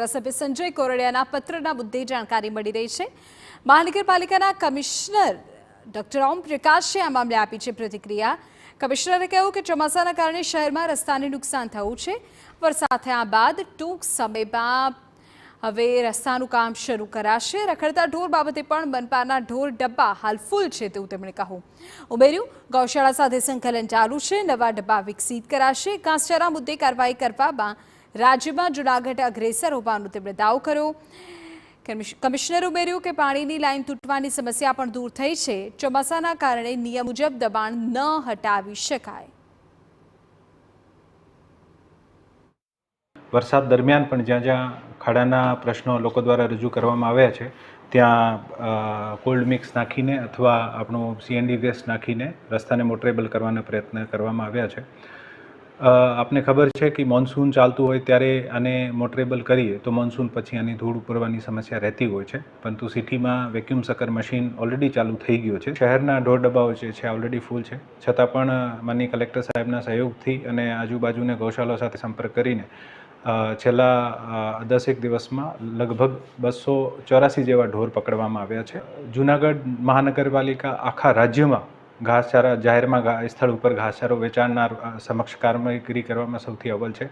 ધારાસભ્ય સંજય કોરડિયાના પત્રના મુદ્દે જાણકારી મળી રહી છે। મહાનગરપાલિકાના કમિશનર ડોક્ટર ઓમ પ્રકાશે આ મામલે આપી છે પ્રતિક્રિયા। કમિશનરે કહ્યું કે ચોમાસાના કારણે શહેરમાં રસ્તાને નુકસાન થયું છે। વરસાદ થયા બાદ ટૂંક સમયમાં હવે રસ્તાનું કામ શરૂ કરાશે। રખડતા ઢોર બાબતે પણ મનપાના ઢોર ડબ્બા હાલ ફૂલ છે તેવું તેમણે કહ્યું। ઉમેર્યું, ગૌશાળા સાથે સંકલન ચાલુ છે, નવા ડબ્બા વિકસિત કરાશે। ઘાસચારા મુદ્દે કાર્યવાહી કરવામાં રાજ્યમાં જૂનાગઢ અગ્રેસર હોવાનો તેમણે દાવો કર્યો। કમિશનરે ઉમેર્યું કે પાણીની લાઈન તૂટવાની સમસ્યા પણ દૂર થઈ છે। ચોમાસાના કારણે નિયમ મુજબ દબાણ ન હટાવી શકાય। વરસાદ દરમિયાન પણ જ્યાં જ્યાં ખાડાના પ્રશ્નો લોકો દ્વારા રજૂ કરવામાં આવ્યા છે ત્યાં કોલ્ડ મિક્સ નાખીને અથવા આપણો CND ગેસ નાખીને રસ્તાને મોટરેબલ કરવાના પ્રયત્ન કરવામાં આવ્યા છે। આપને ખબર છે કે મોન્સૂન ચાલતું હોય ત્યારે આને મોટરેબલ કરીએ તો મોન્સૂન પછી આની ધૂળ ઉપરવાની સમસ્યા રહેતી હોય છે, પરંતુ સિટીમાં વેક્યુમ સકર મશીન ઓલરેડી ચાલુ થઈ ગયો છે। શહેરના ઢોર ડબ્બાઓ જે છે ઓલરેડી ફૂલ છે, છતાં પણ માનનીય કલેક્ટર સાહેબના સહયોગથી અને આજુબાજુને ગૌશાળા સાથે સંપર્ક કરીને છેલ્લા 10 દિવસમાં લગભગ 284 જેવા ઢોર પકડવામાં આવ્યા છે। જૂનાગઢ મહાનગરપાલિકા આખા રાજ્યમાં ઘાસચારા જાહેરમાં સ્થળ ઉપર ઘાસચારો વેચાણના સમક્ષ કામગીરી કરવામાં સૌથી અવ્વલ છે।